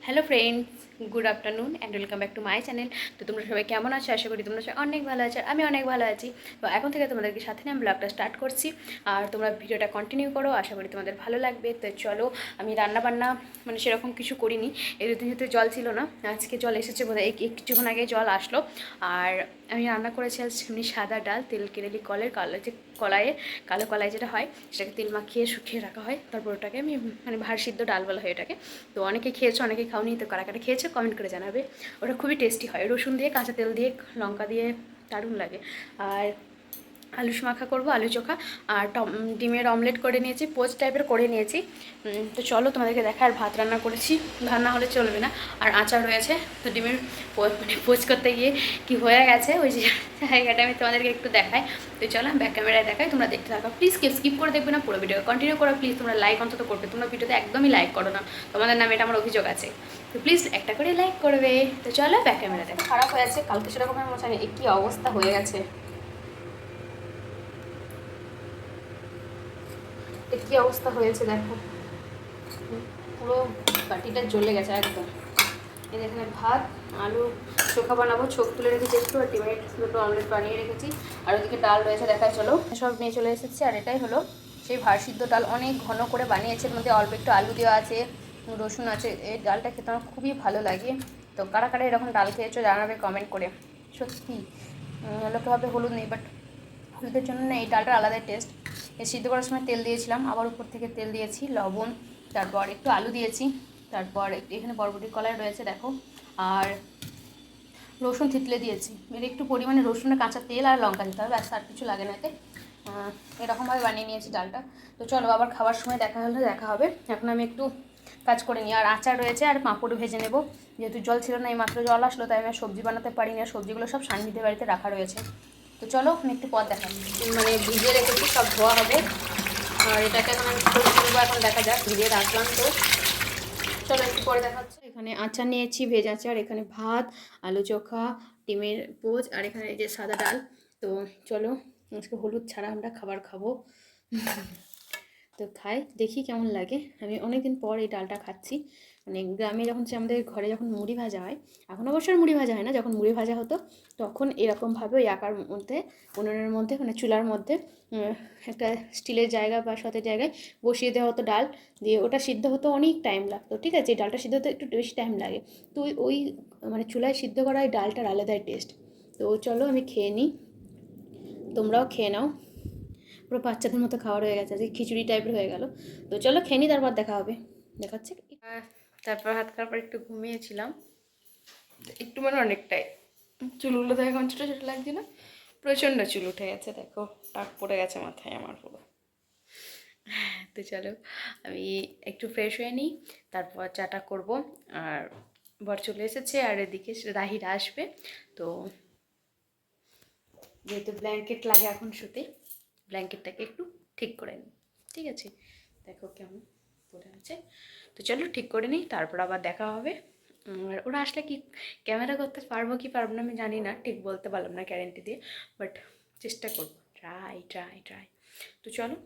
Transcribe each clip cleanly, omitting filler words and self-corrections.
Hello friends, good afternoon and welcome back to my channel. তো তোমরা সবাই কেমন আছো? আশা করি তোমরা সবাই অনেক ভালো আছো, আমি অনেক ভালো আছি। তো এখন থেকে তোমাদেরকে সাথে নিয়ে আমি ব্লগটা স্টার্ট করছি, আর তোমরা ভিডিওটা কন্টিনিউ করো, আশা করি তোমাদের ভালো লাগবে। তো চলো, আমি রান্নাবান্না মানে সেরকম কিছু করিনি, এই দুদিন যেহেতু জল ছিল না, আজকে জল এসেছে বোধহয়, কিছুক্ষণ আগে জল আসলো। আর আমি রান্না করেছি আজ এমনি সাদা ডাল, তেল কেরেলি কলের যে কলাইয়ে কালো কলাই যেটা হয়, সেটাকে তেল মাখিয়ে শুকিয়ে রাখা হয়, তারপর ওটাকে আমি মানে ভার সিদ্ধ ডাল বলা হয় এটাকে। তো অনেকে খেয়েছো, অনেকে খাওনি, তো কারা কারা খেয়েছো কমেন্ট করে জানাবে। ওটা খুবই টেস্টি হয়, রসুন দিয়ে, কাঁচা তেল দিয়ে, লঙ্কা দিয়ে, দারুণ লাগে। আর আলু মাখা করবো, আলু চোখা, আর ডিমের অমলেট করে নিয়েছি, পোচ টাইপের করে নিয়েছি। তো চলো তোমাদেরকে দেখা। আর ভাত রান্না করেছি, ভাত না হলে চলবে না। আর আচার রয়েছে। তো ডিমের মানে পোচ করতে গিয়ে কি হয়ে গেছে ওই যে জায়গাটা আমি তোমাদেরকে একটু দেখাই। তো চলো আমি ব্যাক ক্যামেরায় দেখাই, তোমরা দেখতে থাকো। প্লিজ কেউ স্কিপ করে দেখবে না, পুরো ভিডিও কন্টিনিউ করো। প্লিজ তোমরা লাইক অন্তত করবে, তোমরা ভিডিওতে একদমই লাইক করো না, তোমাদের নামে এটা আমার অভিযোগ আছে। তো প্লিজ একটা করে লাইক করবে। তো চলো ব্যাক ক্যামেরা দেখো। খারাপ হয়ে আছে, কালকে সেরকমের মনে হয় কি অবস্থা হয়ে গেছে, কি অবস্থা হয়েছে দেখো, পুরো বাটিটা জ্বলে গেছে একদম। এই এখানে ভাত, আলু চোখা বানাবো, চোখ তুলে রেখেছি একটু, আর ডিমের দুটো অমলেট বানিয়ে রেখেছি। আর ওদিকে ডাল রয়েছে, দেখায় চলো। সব নিয়ে চলে এসেছি, আর এটাই হলো সেই ভার সিদ্ধ ডাল, অনেক ঘন করে বানিয়েছে, এর মধ্যে অল্প একটু আলু দেওয়া আছে, রসুন আছে। এই ডালটা খেতে আমার খুবই ভালো লাগে। তো কারা কারা এরকম ডাল খেয়েছো জানাবে কমেন্ট করে। সত্যি লোকে হবে হলুদ নেই, বাট হলুদের জন্য না, এই ডালটার আলাদাই টেস্ট। এই সিদ্ধ করার সময় তেল দিয়েছিলাম, আবার উপর থেকে তেল দিয়েছি, লবণ, তারপর একটু আলু দিয়েছি, তারপর এখানে বরবটি কলাই রয়েছে দেখো, আর রসুন থেতলে দিয়েছি। এর একটু পরিমাণে রসুন, কাঁচা তেল আর লঙ্কা দিতে হবে, ব্যাস আর কিছু লাগে না এতে। এরকমভাবে বানিয়ে নিয়েছি ডালটা। তো চলো আবার খাওয়ার সময় দেখা হলে দেখা হবে, এখন আমি একটু কাজ করে নিই। আর আচার রয়েছে, আর পাঁপড় ভেজে নেব, যেহেতু জল ছিল না, এই মাত্র জল আসলো, তাই আমি সবজি বানাতে পারিনি, আর সবজিগুলো সব সান্নিধ্যে বাড়িতে রাখা রয়েছে। তো চলো আমি একটু পর দেখা, মানে ভিজিয়ে রেখেছি, সব ধোয়া হবে। আর এটাকে এখন আমি তুলবো, এখন দেখা যাক। ভিজিয়ে রাখলাম, তো চলো একটু পরে দেখা হচ্ছে। এখানে আচার নিয়েছি, ভেজ আচার, এখানে ভাত, আলু চোখা, ডিমের পোচ, আর এখানে এই যে সাদা ডাল। তো চলো আজকে হলুদ ছাড়া আমরা খাবার খাবো। তো খাই, দেখি কেমন লাগে। আমি অনেকদিন পর এই ডালটা খাচ্ছি। মানে গ্রামে যখন আমাদের ঘরে যখন মুড়ি ভাজা হয়, এখন অবশ্যই মুড়ি ভাজা হয় না, যখন মুড়ি ভাজা হতো তখন এরকমভাবে ওই আকার মধ্যে, উনুনের মধ্যে, মানে চুলার মধ্যে একটা স্টিলের জায়গা বা সতের জায়গায় বসিয়ে দেওয়া হতো ডাল, দিয়ে ওটা সিদ্ধ হতো, অনেক টাইম লাগতো। ঠিক আছে, এই ডালটা সিদ্ধ হতে একটু বেশি টাইম লাগে। তো ওই মানে চুলায় সিদ্ধ করা ওই ডালটার আলাদাই টেস্ট। তো চলো আমি খেয়ে নিই, তোমরাও খেয়ে নাও। পুরো বাচ্চাদের মতো খাওয়ার হয়ে গেছে, আজকে খিচুড়ি টাইপের হয়ে গেল। তো চলো খেয়ে নিই, তারপর দেখা হবে, দেখাচ্ছে। তারপর হাত খাওয়ার পর একটু ঘুমিয়েছিলাম, একটু মানে অনেকটাই। চুলগুলো তো এখন ছোটো ছোটো লাগছে না, প্রচণ্ড চুল উঠে গেছে দেখো, টাক পড়ে গেছে মাথায় আমার পুরো। তো চলো আমি একটু ফ্রেশ হয়ে নিই, তারপর চাটা করব। আর বর চলে এসেছে, আর এদিকে রাহিরা আসবে। তো যেহেতু ব্ল্যাঙ্কেট লাগে এখন শুতে, ব্ল্যাঙ্কেটটাকে একটু ঠিক করে নিই। ঠিক আছে, দেখো কেমন পড়ে আছে। তো চলো ঠিক করে নিই, তারপর আবার দেখা হবে। আর ওরা আসলে কি ক্যামেরা করতে পারবো কি পারবো না আমি জানি না, ঠিক বলতে পারলাম না গ্যারেন্টি দিয়ে, বাট চেষ্টা করবো, ট্রাই ট্রাই ট্রাই। তো চলো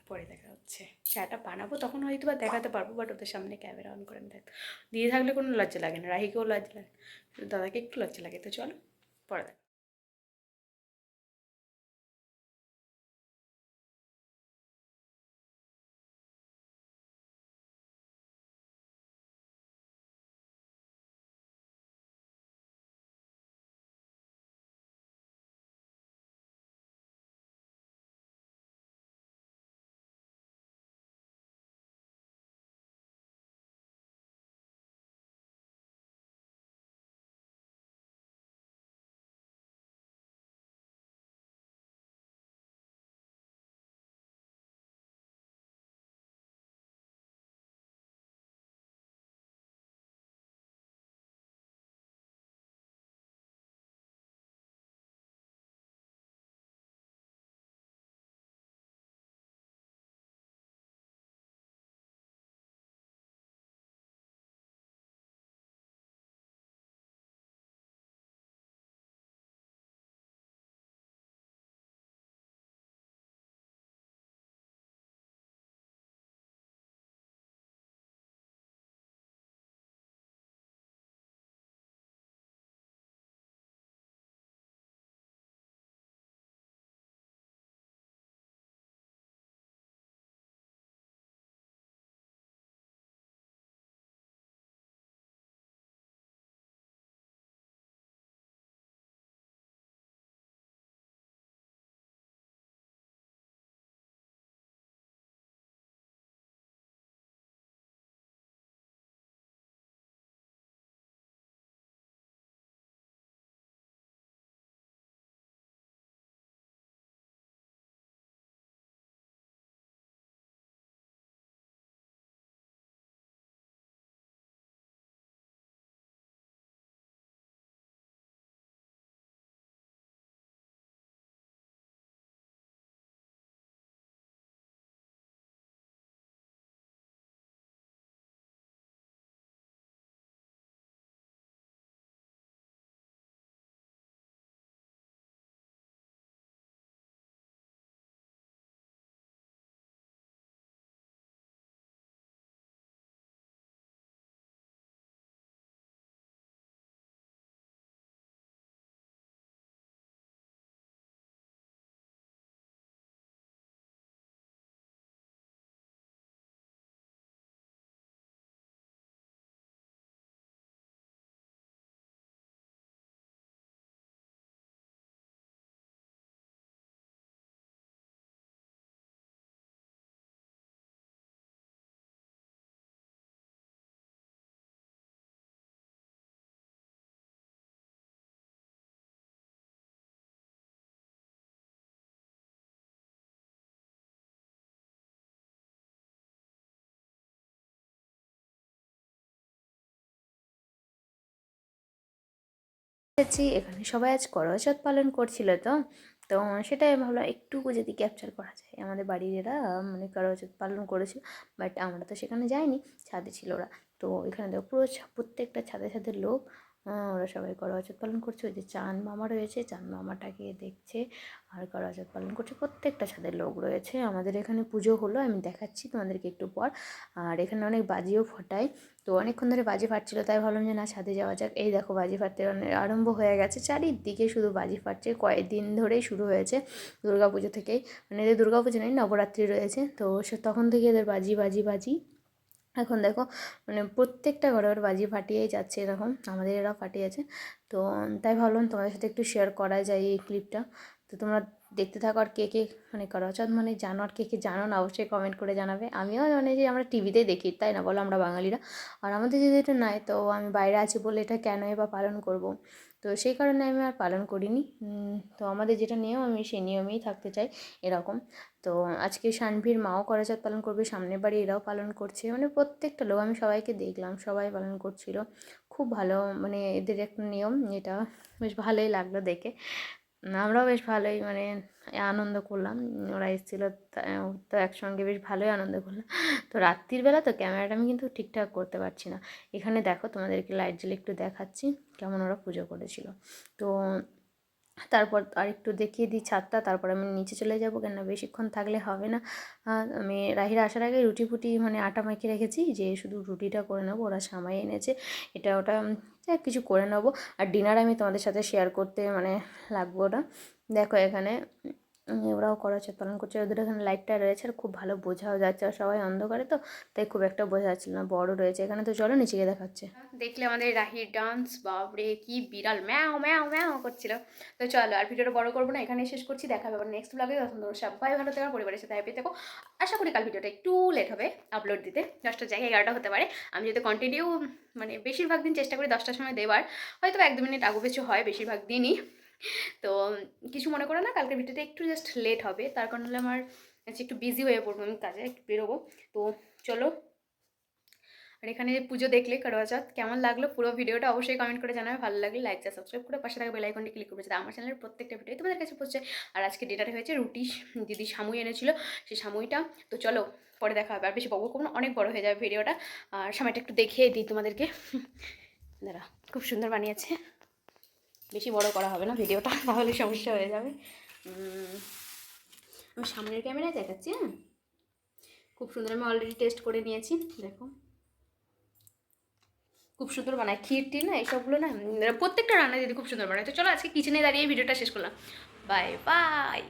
পরে দেখা হচ্ছে। চাটা বানাবো তখন হয়তো বা দেখাতে পারবো, বাট ওদের সামনে ক্যামেরা অন করে দেখ দিয়ে থাকলে কোনো লজ্জা লাগে না, রাহিকেও লজ্জা লাগে, দাদাকে একটু লজ্জা লাগে। তো চলো পরে দেখা। দেখছি এখানে সবাই আজ করোয়া চৌথ পালন করছিল, তো তো সেটাই ভাবলাম একটু যদি ক্যাপচার করা যায়। আমাদের বাড়ির এরা মানে করোয়া চৌথ পালন করেছিল, বাট আমরা তো সেখানে যাইনি, ছাদে ছিল ওরা। তো এখানে দেখো পুরো প্রত্যেকটা ছাদে ছাদের লোক, ওরা সবাই করোয়া চৌথ পালন করছে। ওই যে চাঁদ মামা রয়েছে, চাঁদ মামাটাকে দেখছে আর করোয়া চৌথ পালন করছে। প্রত্যেকটা ছাদের লোক রয়েছে। আমাদের এখানে পুজো হলো, আমি দেখাচ্ছি তোমাদেরকে একটু পর। আর এখানে অনেক বাজিও ফোটায়। তো অনেকক্ষণ ধরে বাজি ফাটছিল, তাই ভাবলাম যে না ছাদে যাওয়া যাক। এই দেখো বাজি ফাটতে আরম্ভ হয়ে গেছে, চারিদিকে শুধু বাজি ফাটছে। কয়েকদিন ধরেই শুরু হয়েছে, দুর্গা পুজো থেকেই। মানে এদের দুর্গা পুজো নেই, নবরাত্রি রয়েছে, তো সে তখন থেকে এদের বাজি বাজি বাজি। এখন দেখো মানে প্রত্যেকটা ঘরে ঘরে বাজি ফাটিয়েই যাচ্ছে, এরকম আমাদের এরাও ফাটিয়েছে। তো তাই ভাবলাম তোমাদের সাথে একটু শেয়ার করা যায় এই ক্লিপটা। তো তোমরা দেখতে থাকো। আর কে কে মানে করোয়া চৌথ মানে জানো, আর কে কে জানো না অবশ্যই কমেন্ট করে জানাবে। আমিও মানে যে আমরা টিভিতেই দেখি, তাই না বলো, আমরা বাঙালিরা। আর আমাদের যদি এটা নাই, তো আমি বাইরে আছি বলে এটা কেনই বা পালন করব। তো সেই কারণে আমি আর পালন করিনি। তো আমাদের যেটা নিয়ম, আমি সেই নিয়মেই থাকতে চাই এরকম। তো আজকে শানভীর মাও করোয়া চৌথ পালন করবে, সামনের বাড়ি এরাও পালন করছে, মানে প্রত্যেকটা লোক, আমি সবাইকে দেখলাম সবাই পালন করছিল। খুব ভালো মানে এদের একটা নিয়ম, এটা বেশ ভালোই লাগলো দেখে। আমরাও বেশ ভালোই মানে আনন্দ করলাম। ওরা এসেছিলো, তো একসঙ্গে বেশ ভালোই আনন্দ করলাম। তো রাত্রির বেলা তো ক্যামেরাটা আমি কিন্তু ঠিকঠাক করতে পারছি না। এখানে দেখো তোমাদেরকে লাইট জ্বেলে একটু দেখাচ্ছি কেমন ওরা পুজো করেছিল। তো তারপর আর একটু দেখিয়ে দিই ছাদটা, তারপর আমি নিচে চলে যাবো, কেন বেশিক্ষণ থাকলে হবে না। আমি রাহিরা আসার আগে রুটি ফুটি মানে আটা মেখে রেখেছি, যে শুধু রুটিটা করে নেবো। ওরা সামাই এনেছে, এটা ওটা যা কিছু করে নেবো। আর ডিনার আমি তোমাদের সাথে শেয়ার করতে মানে লাগবো না। দেখো এখানে ওরাও করোয়া চৌথ পালন করছে, ওদের এখানে লাইটটা রয়েছে আর খুব ভালো বোঝাও যাচ্ছে। আর সবাই অন্ধকারে তো, তাই খুব একটা বোঝা যাচ্ছিল না। বড় রয়েছে এখানে, তো চলো নিচে গিয়ে দেখাচ্ছে। দেখলে আমাদের রাহির ডান্স, বাপরে কি বিড়াল ম্যাও ম্যাও ম্যাও করছিল। তো চলো আর ভিডিওটা বড় করবো না, এখানে শেষ করছি। দেখা হবে নেক্সট ব্লগে। তখন তোমরা সবাই ভালো থেকো, পরিবারের সাথে হ্যাপি থেকো। আশা করি কাল ভিডিওটা একটু লেট হবে আপলোড দিতে, 10টার জায়গায় 11টা হতে পারে। আমি যদি কন্টিনিউ মানে বেশিরভাগ দিন চেষ্টা করি 10টার সময় দেওয়ার, হয়তো 1-2 মিনিট আগু পিছু হয় বেশিরভাগ দিনই। তো কিছু মনে করো না, কালকের ভিডিওটা একটু জাস্ট লেট হবে, তার কারণ হলে আমার একটু বিজি হয়ে পড়বো, আমি কাজে একটু বেরোবো। তো চলো। আর এখানে পুজো দেখলে করোয়া চৌথ কেমন লাগলো পুরো ভিডিওটা অবশ্যই কমেন্ট করে জানাবে। ভালো লাগলে লাইক আর সাবস্ক্রাইব করে পাশে থাকা বেল আইকনটি ক্লিক করবে, যাতে আমার চ্যানেলের প্রত্যেকটা ভিডিও তোমাদের কাছে পৌঁছে। আর আজকে ডিনারে হয়েছে রুটি, দিদি সামুই এনেছিল, সেই সামুইটা। তো চলো পরে দেখা হবে। আর বেশি বকবো না, অনেক বড় হয়ে যাবে ভিডিওটা। আর সময়টা একটু দেখিয়ে দিই তোমাদেরকে। দাঁড়া, খুব সুন্দর বানিয়েছে, বেশি বড় করা হবে না ভিডিওটা, তাহলে সমস্যা হয়ে যাবে। আমি সামনের ক্যামেরায় দেখাচ্ছি। হ্যাঁ, খুব সুন্দর, আমি অলরেডি টেস্ট করে নিয়েছি। দেখো খুব সুন্দর বানায়, ক্ষীর টির না এইসবগুলো না, প্রত্যেকটা রান্না দিদি খুব সুন্দর বানায়। তো চলো আজকে কিচেনে দাঁড়িয়ে ভিডিওটা শেষ করলাম। Bye bye.